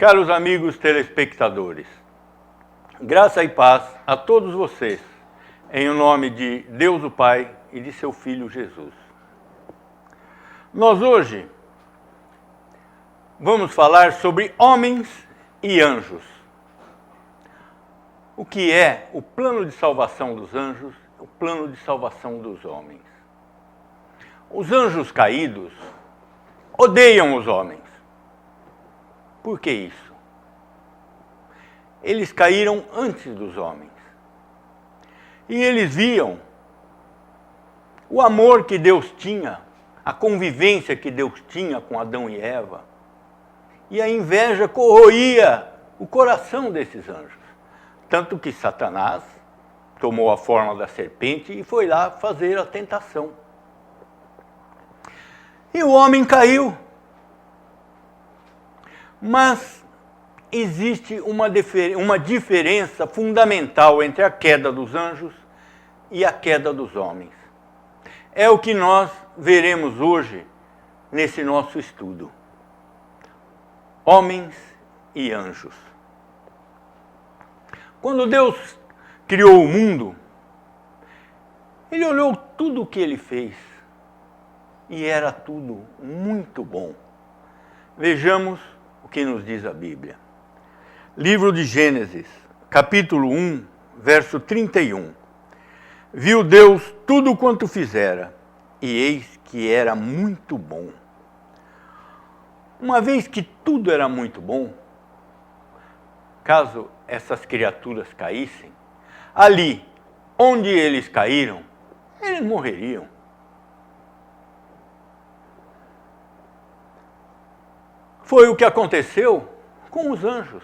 Caros amigos telespectadores, graça e paz a todos vocês, em nome de Deus o Pai e de seu Filho Jesus. Nós hoje vamos falar sobre homens e anjos. O que é o plano de salvação dos anjos, o plano de salvação dos homens. Os anjos caídos odeiam os homens. Por que isso? Eles caíram antes dos homens. E eles viam o amor que Deus tinha, a convivência que Deus tinha com Adão e Eva. E a inveja corroía o coração desses anjos. Tanto que Satanás tomou a forma da serpente e foi lá fazer a tentação. E o homem caiu. Mas existe uma diferença fundamental entre a queda dos anjos e a queda dos homens. É o que nós veremos hoje nesse nosso estudo. Homens e anjos. Quando Deus criou o mundo, Ele olhou tudo o que Ele fez e era tudo muito bom. Vejamos o que nos diz a Bíblia. Livro de Gênesis, capítulo 1, verso 31. Viu Deus tudo quanto fizera, e eis que era muito bom. Uma vez que tudo era muito bom, caso essas criaturas caíssem, ali onde eles caíram, eles morreriam. Foi o que aconteceu com os anjos.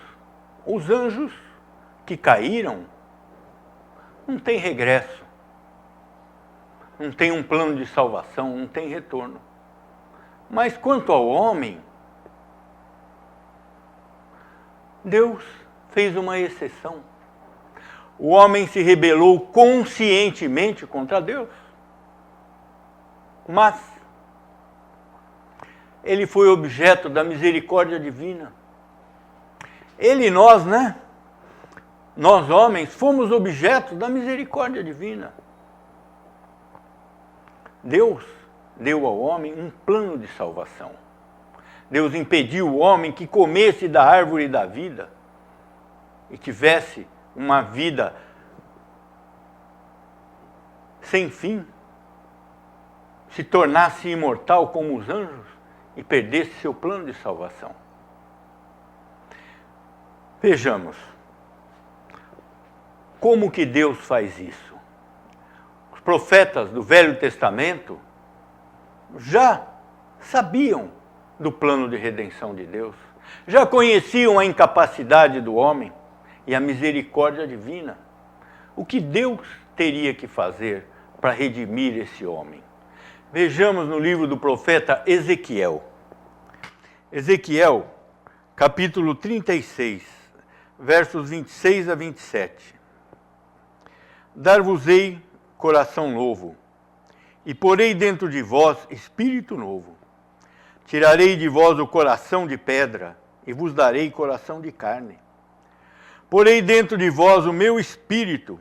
Os anjos que caíram não tem regresso, não tem um plano de salvação, não tem retorno. Mas quanto ao homem, Deus fez uma exceção. O homem se rebelou conscientemente contra Deus, mas ele foi objeto da misericórdia divina. Ele e nós, Nós homens fomos objeto da misericórdia divina. Deus deu ao homem um plano de salvação. Deus impediu o homem que comesse da árvore da vida e tivesse uma vida sem fim, se tornasse imortal como os anjos e perdesse seu plano de salvação. Vejamos como que Deus faz isso. Os profetas do Velho Testamento já sabiam do plano de redenção de Deus, já conheciam a incapacidade do homem e a misericórdia divina. O que Deus teria que fazer para redimir esse homem? Vejamos no livro do profeta Ezequiel. Ezequiel, capítulo 36, versos 26 a 27. Dar-vos-ei coração novo, e porei dentro de vós espírito novo. Tirarei de vós o coração de pedra, e vos darei coração de carne. Porei dentro de vós o meu espírito,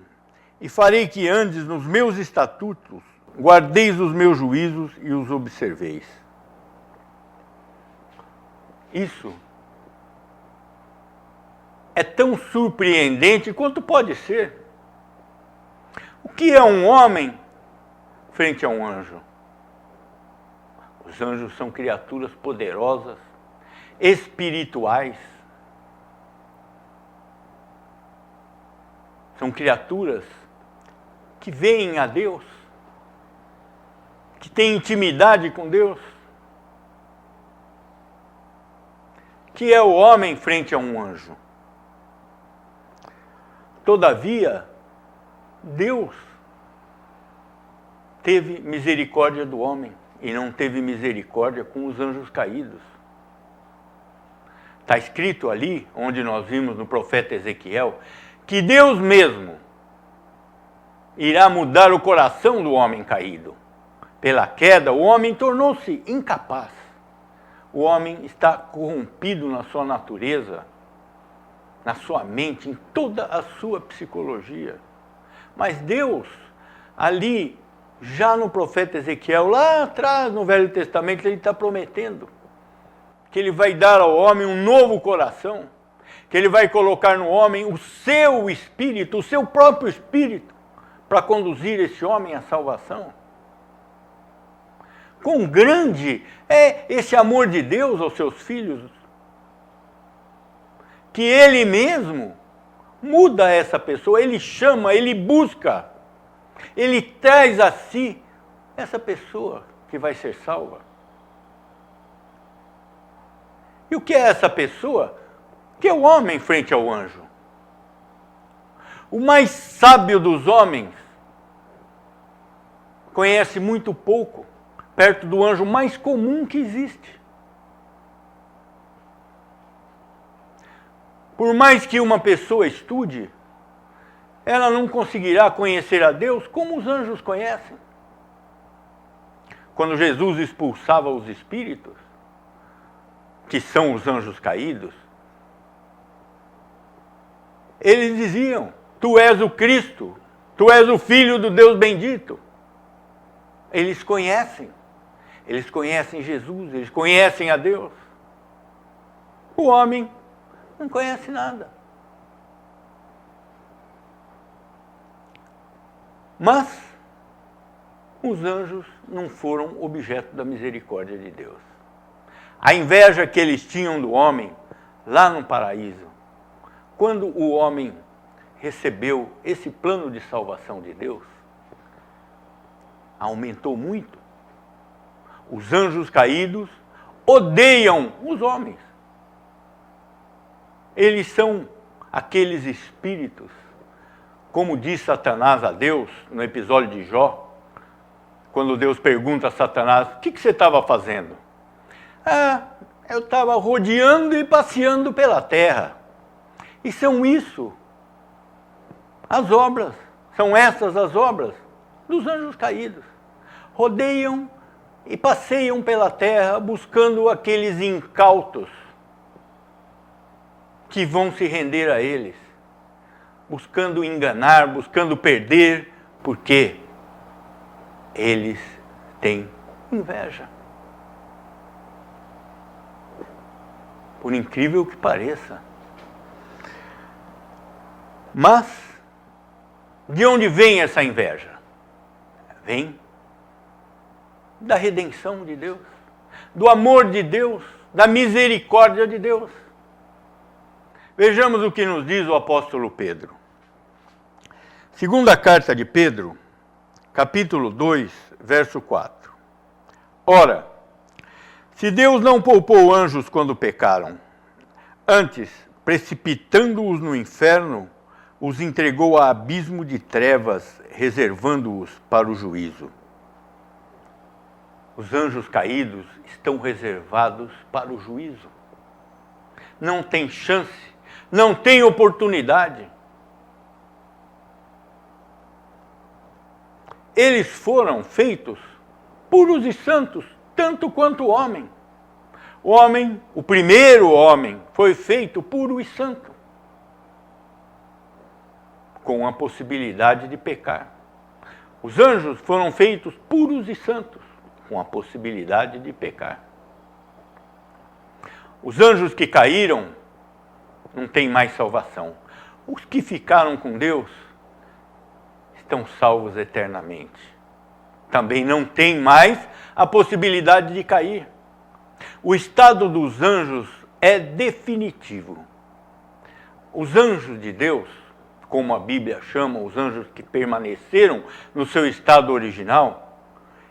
e farei que andes nos meus estatutos, guardeis os meus juízos e os observeis. Isso é tão surpreendente quanto pode ser. O que é um homem frente a um anjo? Os anjos são criaturas poderosas, espirituais. São criaturas que veem a Deus, que têm intimidade com Deus. Que é o homem frente a um anjo? Todavia, Deus teve misericórdia do homem e não teve misericórdia com os anjos caídos. Está escrito ali, onde nós vimos no profeta Ezequiel, que Deus mesmo irá mudar o coração do homem caído. Pela queda, o homem tornou-se incapaz. O homem está corrompido na sua natureza, na sua mente, em toda a sua psicologia. Mas Deus, ali, já no profeta Ezequiel, lá atrás no Velho Testamento, ele está prometendo que ele vai dar ao homem um novo coração, que ele vai colocar no homem o seu espírito, o seu próprio espírito, para conduzir esse homem à salvação. Quão grande é esse amor de Deus aos seus filhos, que Ele mesmo muda essa pessoa, Ele chama, Ele busca, Ele traz a si essa pessoa que vai ser salva. E o que é essa pessoa? Que é o homem frente ao anjo. O mais sábio dos homens conhece muito pouco, perto do anjo mais comum que existe. Por mais que uma pessoa estude, ela não conseguirá conhecer a Deus como os anjos conhecem. Quando Jesus expulsava os espíritos, que são os anjos caídos, eles diziam: Tu és o Cristo, Tu és o Filho do Deus bendito. Eles conhecem Jesus, eles conhecem a Deus. O homem não conhece nada. Mas os anjos não foram objeto da misericórdia de Deus. A inveja que eles tinham do homem lá no paraíso, quando o homem recebeu esse plano de salvação de Deus, aumentou muito. Os anjos caídos odeiam os homens. Eles são aqueles espíritos, como diz Satanás a Deus no episódio de Jó, quando Deus pergunta a Satanás: o que você estava fazendo? Eu estava rodeando e passeando pela terra. E são isso as obras, são essas as obras dos anjos caídos. Rodeiam e passeiam pela terra buscando aqueles incautos que vão se render a eles, buscando enganar, buscando perder, porque eles têm inveja. Por incrível que pareça. Mas, de onde vem essa inveja? Vem da redenção de Deus, do amor de Deus, da misericórdia de Deus. Vejamos o que nos diz o apóstolo Pedro. Segunda carta de Pedro, capítulo 2, verso 4. Ora, se Deus não poupou anjos quando pecaram, antes, precipitando-os no inferno, os entregou a abismo de trevas, reservando-os para o juízo. Os anjos caídos estão reservados para o juízo. Não tem chance, não tem oportunidade. Eles foram feitos puros e santos, tanto quanto o homem. O homem, o primeiro homem, foi feito puro e santo, com a possibilidade de pecar. Os anjos foram feitos puros e santos, com a possibilidade de pecar. Os anjos que caíram não têm mais salvação. Os que ficaram com Deus estão salvos eternamente. Também não tem mais a possibilidade de cair. O estado dos anjos é definitivo. Os anjos de Deus, como a Bíblia chama, os anjos que permaneceram no seu estado original,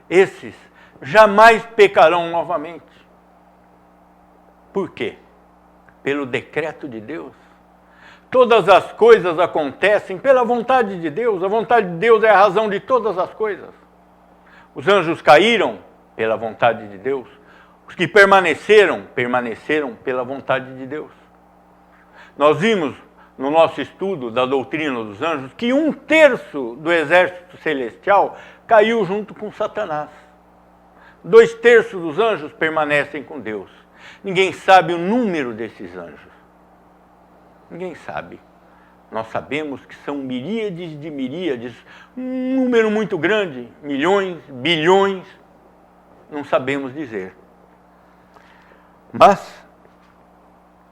esses jamais pecarão novamente. Por quê? Pelo decreto de Deus. Todas as coisas acontecem pela vontade de Deus. A vontade de Deus é a razão de todas as coisas. Os anjos caíram pela vontade de Deus. Os que permaneceram, permaneceram pela vontade de Deus. Nós vimos no nosso estudo da doutrina dos anjos que 1/3 do exército celestial caiu junto com Satanás. 2/3 dos anjos permanecem com Deus. Ninguém sabe o número desses anjos. Ninguém sabe. Nós sabemos que são miríades de miríades, um número muito grande, milhões, bilhões, não sabemos dizer. Mas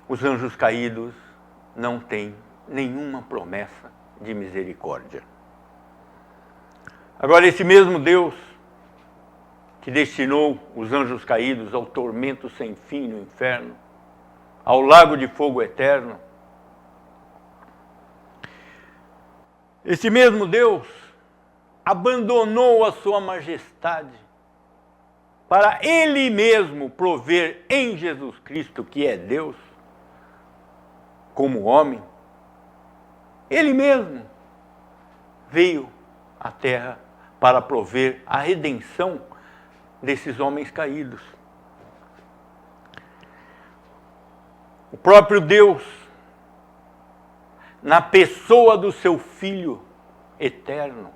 os anjos caídos não têm nenhuma promessa de misericórdia. Agora, esse mesmo Deus que destinou os anjos caídos ao tormento sem fim no inferno, ao lago de fogo eterno, esse mesmo Deus abandonou a sua majestade para Ele mesmo prover em Jesus Cristo, que é Deus, como homem. Ele mesmo veio à terra para prover a redenção desses homens caídos. O próprio Deus, na pessoa do seu Filho eterno,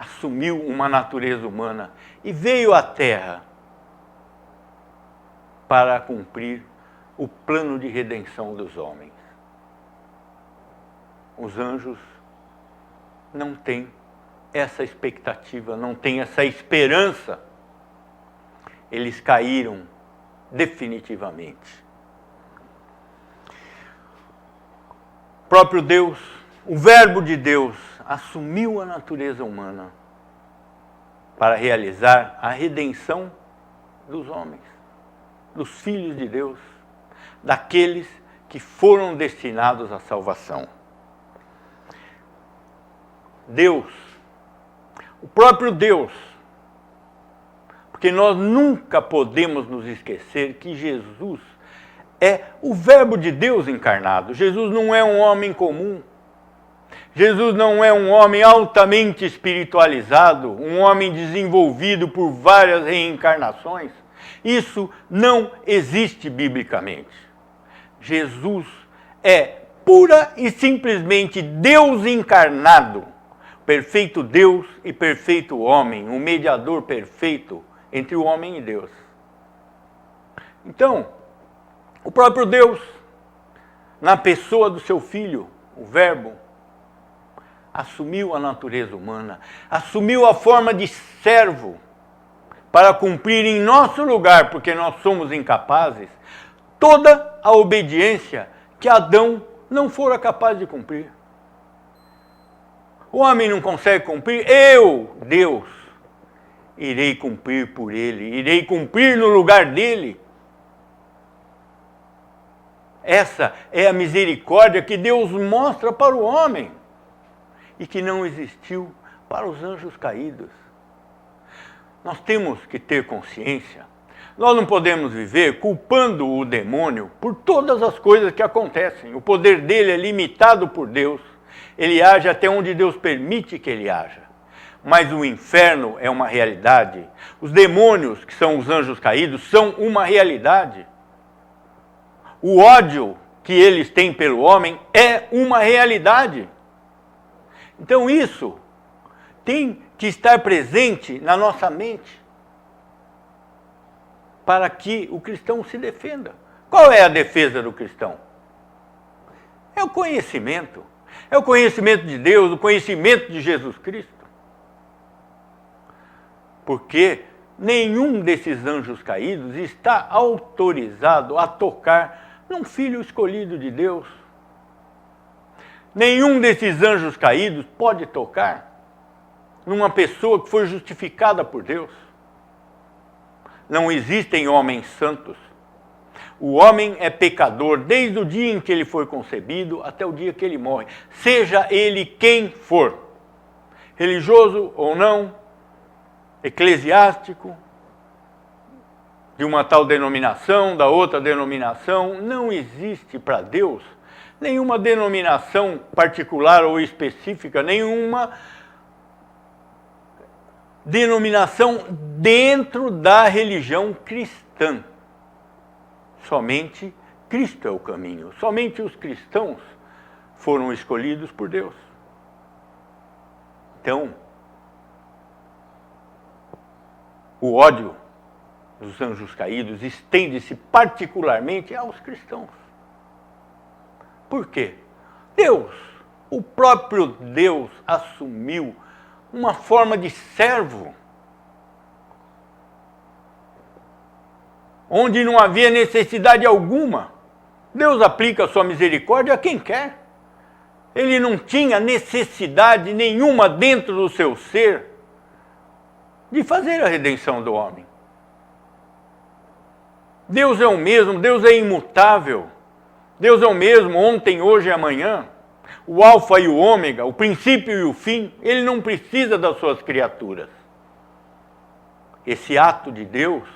assumiu uma natureza humana e veio à terra para cumprir o plano de redenção dos homens. Os anjos não têm essa expectativa, não têm essa esperança. Eles caíram definitivamente. O próprio Deus, o Verbo de Deus, assumiu a natureza humana para realizar a redenção dos homens, dos filhos de Deus, daqueles que foram destinados à salvação. Deus, o próprio Deus, porque nós nunca podemos nos esquecer que Jesus é o Verbo de Deus encarnado. Jesus não é um homem comum. Jesus não é um homem altamente espiritualizado, um homem desenvolvido por várias reencarnações. Isso não existe biblicamente. Jesus é pura e simplesmente Deus encarnado, perfeito Deus e perfeito homem, um mediador perfeito entre o homem e Deus. Então, o próprio Deus, na pessoa do seu Filho, o Verbo, assumiu a natureza humana, assumiu a forma de servo para cumprir em nosso lugar, porque nós somos incapazes, toda a obediência que Adão não fora capaz de cumprir. O homem não consegue cumprir, eu, Deus, irei cumprir por ele, irei cumprir no lugar dele. Essa é a misericórdia que Deus mostra para o homem e que não existiu para os anjos caídos. Nós temos que ter consciência. Nós não podemos viver culpando o demônio por todas as coisas que acontecem. O poder dele é limitado por Deus. Ele age até onde Deus permite que ele haja. Mas o inferno é uma realidade. Os demônios, que são os anjos caídos, são uma realidade. O ódio que eles têm pelo homem é uma realidade. Então isso tem que estar presente na nossa mente para que o cristão se defenda. Qual é a defesa do cristão? É o conhecimento. É o conhecimento de Deus, o conhecimento de Jesus Cristo. Porque nenhum desses anjos caídos está autorizado a tocar num filho escolhido de Deus. Nenhum desses anjos caídos pode tocar numa pessoa que foi justificada por Deus. Não existem homens santos. O homem é pecador desde o dia em que ele foi concebido até o dia que ele morre. Seja ele quem for, religioso ou não, eclesiástico, de uma tal denominação, da outra denominação, não existe para Deus nenhuma denominação particular ou específica, nenhuma denominação dentro da religião cristã. Somente Cristo é o caminho. Somente os cristãos foram escolhidos por Deus. Então, o ódio dos anjos caídos estende-se particularmente aos cristãos. Por quê? Deus, o próprio Deus, assumiu uma forma de servo, onde não havia necessidade alguma. Deus aplica a sua misericórdia a quem quer. Ele não tinha necessidade nenhuma dentro do seu ser de fazer a redenção do homem. Deus é o mesmo, Deus é imutável. Deus é o mesmo ontem, hoje e amanhã. O alfa e o ômega, o princípio e o fim. Ele não precisa das suas criaturas. Esse ato de Deus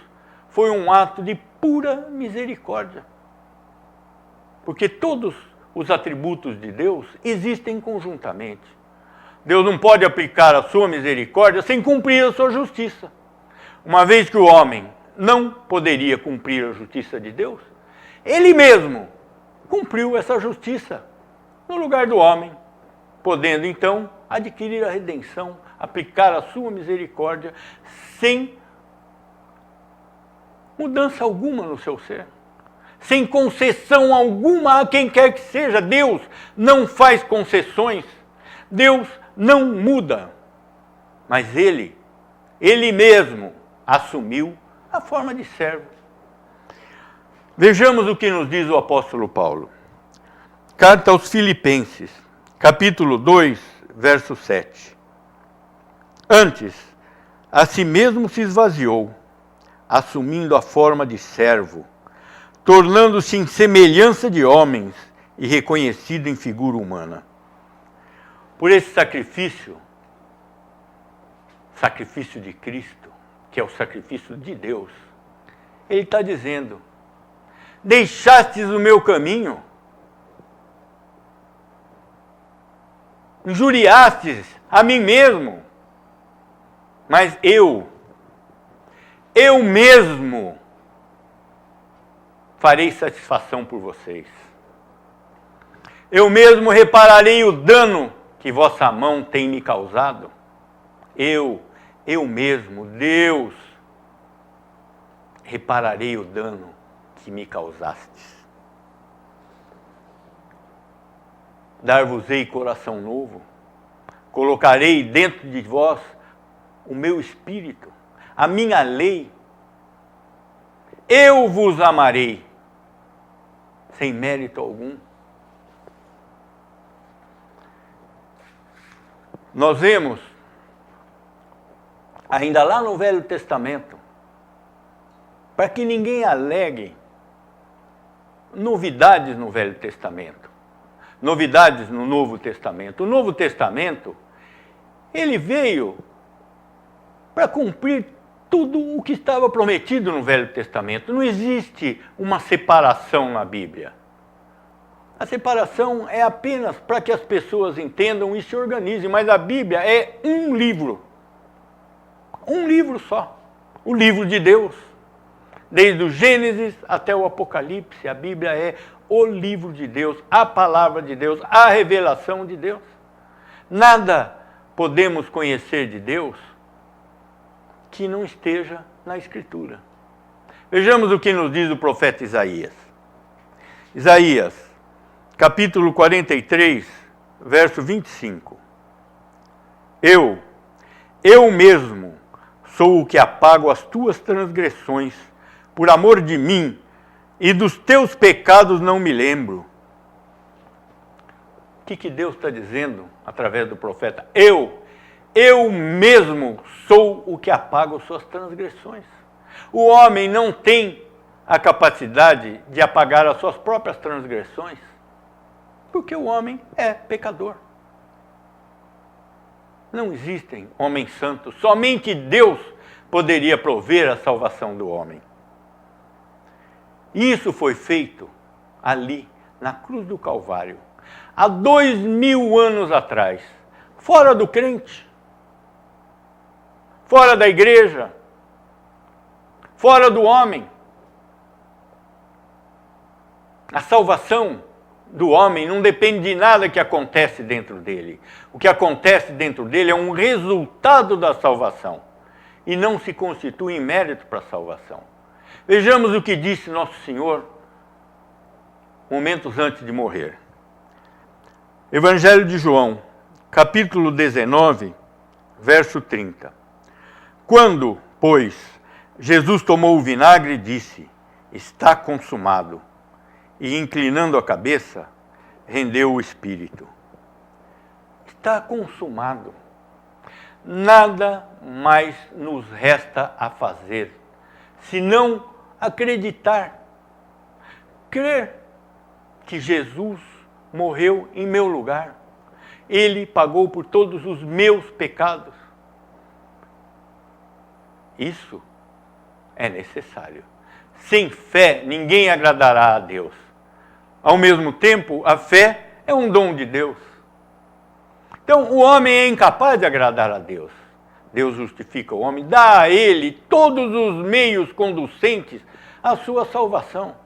foi um ato de pura misericórdia. Porque todos os atributos de Deus existem conjuntamente. Deus não pode aplicar a sua misericórdia sem cumprir a sua justiça. Uma vez que o homem não poderia cumprir a justiça de Deus, ele mesmo cumpriu essa justiça no lugar do homem, podendo então adquirir a redenção, aplicar a sua misericórdia sem mudança alguma no seu ser, sem concessão alguma a quem quer que seja. Deus não faz concessões, Deus não muda, mas Ele mesmo assumiu a forma de servo. Vejamos o que nos diz o apóstolo Paulo. Carta aos Filipenses, capítulo 2, verso 7. Antes, a si mesmo se esvaziou, assumindo a forma de servo, tornando-se em semelhança de homens e reconhecido em figura humana. Por esse sacrifício de Cristo, que é o sacrifício de Deus, ele está dizendo: deixastes o meu caminho, injuriastes a mim mesmo, mas eu mesmo farei satisfação por vocês. Eu mesmo repararei o dano que vossa mão tem me causado. Eu mesmo, Deus, repararei o dano que me causastes. Dar-vos-ei coração novo, colocarei dentro de vós o meu espírito, a minha lei. Eu vos amarei, sem mérito algum. Nós vemos, ainda lá no Velho Testamento, para que ninguém alegue novidades no Velho Testamento, novidades no Novo Testamento. O Novo Testamento, ele veio para cumprir tudo o que estava prometido no Velho Testamento. Não existe uma separação na Bíblia. A separação é apenas para que as pessoas entendam e se organizem, mas a Bíblia é um livro só, o livro de Deus. Desde o Gênesis até o Apocalipse, a Bíblia é o livro de Deus, a palavra de Deus, a revelação de Deus. Nada podemos conhecer de Deus que não esteja na Escritura. Vejamos o que nos diz o profeta Isaías. Isaías, capítulo 43, verso 25. Eu mesmo sou o que apago as tuas transgressões, por amor de mim, e dos teus pecados não me lembro. O que Deus está dizendo através do profeta? Eu mesmo sou o que apago as suas transgressões. O homem não tem a capacidade de apagar as suas próprias transgressões, porque o homem é pecador. Não existem homens santos, somente Deus poderia prover a salvação do homem. Isso foi feito ali, na cruz do Calvário, há 2000 anos atrás, fora do crente, fora da igreja, fora do homem. A salvação do homem não depende de nada que acontece dentro dele. O que acontece dentro dele é um resultado da salvação e não se constitui em mérito para a salvação. Vejamos o que disse Nosso Senhor momentos antes de morrer. Evangelho de João, capítulo 19, verso 30. Quando, pois, Jesus tomou o vinagre, disse: está consumado. E, inclinando a cabeça, rendeu o espírito. Está consumado. Nada mais nos resta a fazer, senão acreditar, crer que Jesus morreu em meu lugar. Ele pagou por todos os meus pecados. Isso é necessário. Sem fé, ninguém agradará a Deus. Ao mesmo tempo, a fé é um dom de Deus. Então, o homem é incapaz de agradar a Deus. Deus justifica o homem, dá a ele todos os meios conducentes à sua salvação.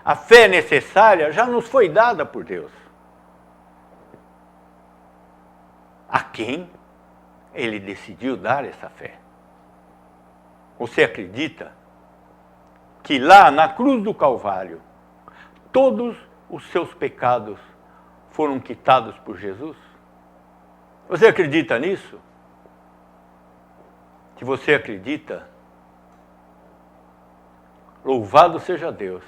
A fé necessária já nos foi dada por Deus. A quem ele decidiu dar essa fé? Você acredita que lá na cruz do Calvário, todos os seus pecados foram quitados por Jesus? Você acredita nisso? Se você acredita, louvado seja Deus,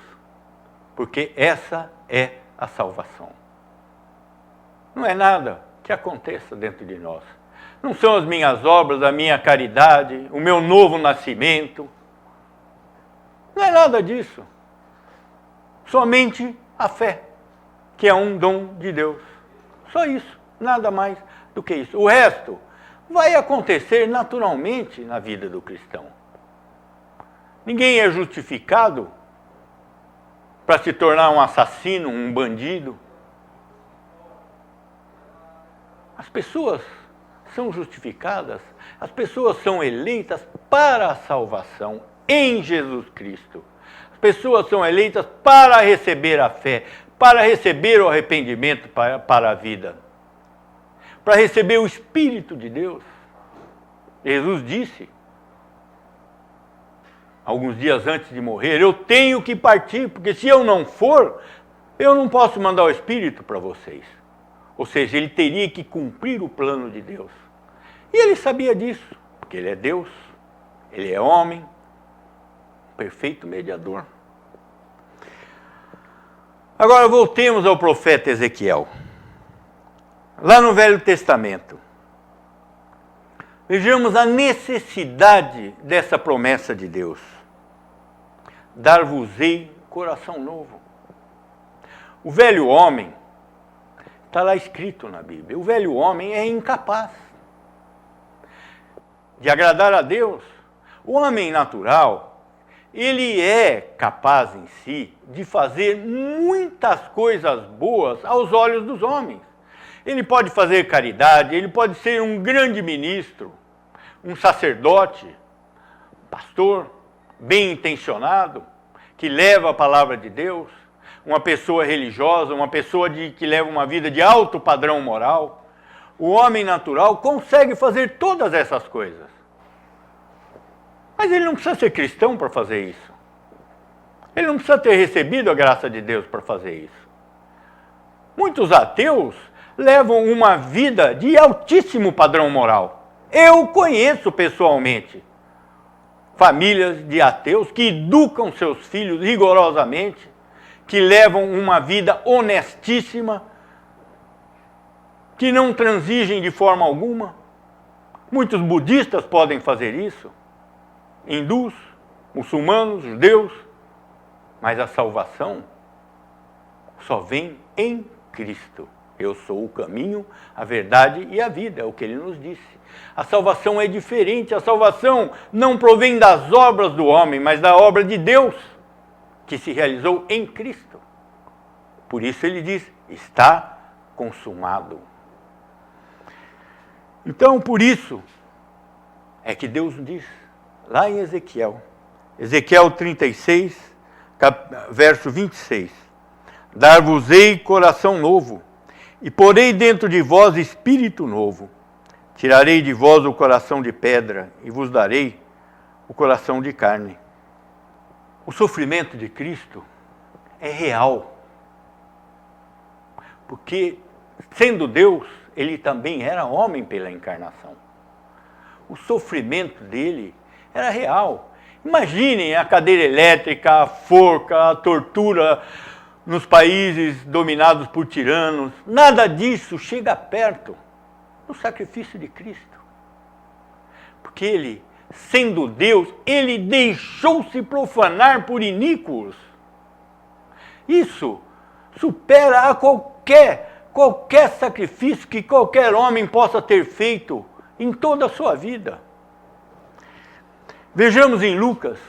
porque essa é a salvação. Não é nada que aconteça dentro de nós. Não são as minhas obras, a minha caridade, o meu novo nascimento. Não é nada disso. Somente a fé, que é um dom de Deus. Só isso, nada mais do que isso. O resto vai acontecer naturalmente na vida do cristão. Ninguém é justificado para se tornar um assassino, um bandido. As pessoas são justificadas, as pessoas são eleitas para a salvação em Jesus Cristo. As pessoas são eleitas para receber a fé, para receber o arrependimento para a vida, para receber o Espírito de Deus. Jesus disse, alguns dias antes de morrer, eu tenho que partir, porque se eu não for, eu não posso mandar o Espírito para vocês. Ou seja, ele teria que cumprir o plano de Deus. E ele sabia disso, porque ele é Deus, ele é homem, perfeito mediador. Agora voltemos ao profeta Ezequiel. Lá no Velho Testamento, vejamos a necessidade dessa promessa de Deus. Dar-vos-ei coração novo. O velho homem, está lá escrito na Bíblia, o velho homem é incapaz de agradar a Deus. O homem natural, ele é capaz em si de fazer muitas coisas boas aos olhos dos homens. Ele pode fazer caridade, ele pode ser um grande ministro, um sacerdote, pastor, bem intencionado, que leva a palavra de Deus, uma pessoa religiosa, uma pessoa que leva uma vida de alto padrão moral. O homem natural consegue fazer todas essas coisas. Mas ele não precisa ser cristão para fazer isso. Ele não precisa ter recebido a graça de Deus para fazer isso. Muitos ateus levam uma vida de altíssimo padrão moral. Eu conheço pessoalmente famílias de ateus que educam seus filhos rigorosamente, que levam uma vida honestíssima, que não transigem de forma alguma. Muitos budistas podem fazer isso, hindus, muçulmanos, judeus, mas a salvação só vem em Cristo. Eu sou o caminho, a verdade e a vida, é o que ele nos disse. A salvação é diferente, a salvação não provém das obras do homem, mas da obra de Deus, que se realizou em Cristo. Por isso ele diz, está consumado. Então, por isso, é que Deus diz, lá em Ezequiel 36, verso 26, dar-vos-ei coração novo, e porei dentro de vós espírito novo. Tirarei de vós o coração de pedra, e vos darei o coração de carne. o sofrimento de Cristo é real. Porque, sendo Deus, ele também era homem pela encarnação. O sofrimento dele era real. Imaginem a cadeira elétrica, a forca, a tortura nos países dominados por tiranos. Nada disso chega perto do sacrifício de Cristo. Porque ele, sendo Deus, ele deixou-se profanar por iníquos. Isso supera a qualquer sacrifício que qualquer homem possa ter feito em toda a sua vida. Vejamos em Lucas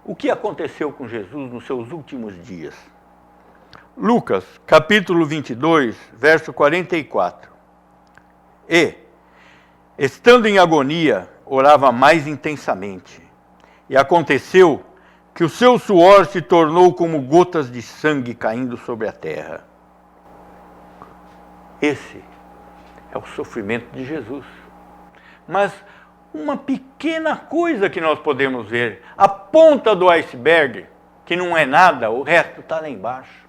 o que aconteceu com Jesus nos seus últimos dias. Lucas, capítulo 22, verso 44. E, estando em agonia, orava mais intensamente. E aconteceu que o seu suor se tornou como gotas de sangue caindo sobre a terra. Esse é o sofrimento de Jesus. Mas uma pequena coisa que nós podemos ver, a ponta do iceberg, que não é nada, o resto está lá embaixo.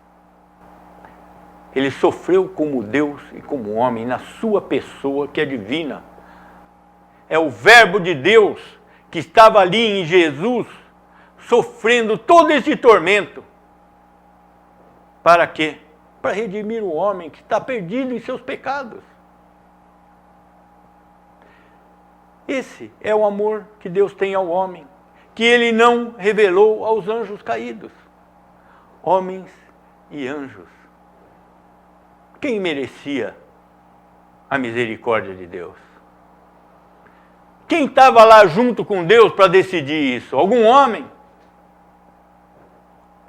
Ele sofreu como Deus e como homem, na sua pessoa que é divina. É o Verbo de Deus que estava ali em Jesus, sofrendo todo esse tormento. Para quê? Para redimir o homem que está perdido em seus pecados. Esse é o amor que Deus tem ao homem, que ele não revelou aos anjos caídos. Homens e anjos. Quem merecia a misericórdia de Deus? Quem estava lá junto com Deus para decidir isso? Algum homem?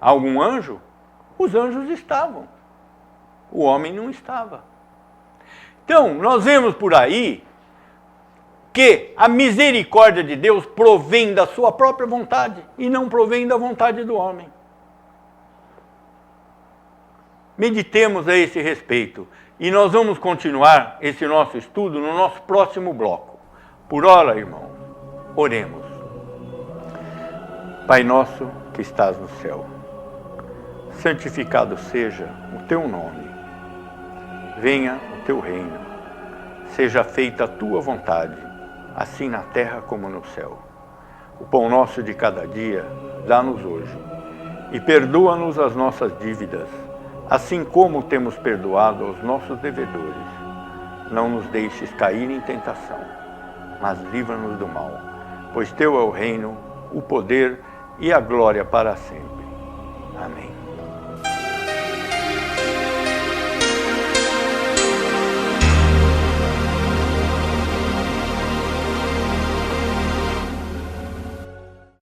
Algum anjo? Os anjos estavam. O homem não estava. Então, nós vemos por aí que a misericórdia de Deus provém da sua própria vontade e não provém da vontade do homem. Meditemos a esse respeito e nós vamos continuar esse nosso estudo no nosso próximo bloco. Por ora, irmãos, oremos. Pai nosso que estás no céu, santificado seja o teu nome. Venha o teu reino. Seja feita a tua vontade, assim na terra como no céu. O pão nosso de cada dia, dá-nos hoje. E perdoa-nos as nossas dívidas, assim como temos perdoado aos nossos devedores. Não nos deixes cair em tentação, mas livra-nos do mal. Pois teu é o reino, o poder e a glória para sempre. Amém.